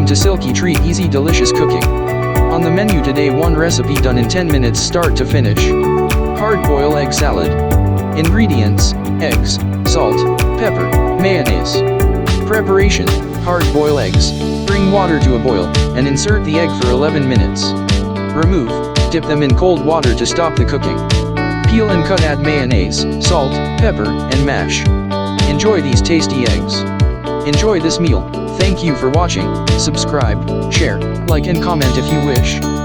to Silkytreat Easy Delicious Cooking. On the menu today, one recipe done in 10 minutes start to finish. Hard-boiled egg salad. Ingredients: eggs, salt, pepper, mayonnaise. Preparation: hard-boiled eggs. Bring water to a boil, and insert the egg for 11 minutes. Remove, dip them in cold water to stop the cooking. Peel and cut, add mayonnaise, salt, pepper, and mash. Enjoy these tasty eggs. Enjoy this meal. Thank you for watching. Subscribe, share, like and comment if you wish.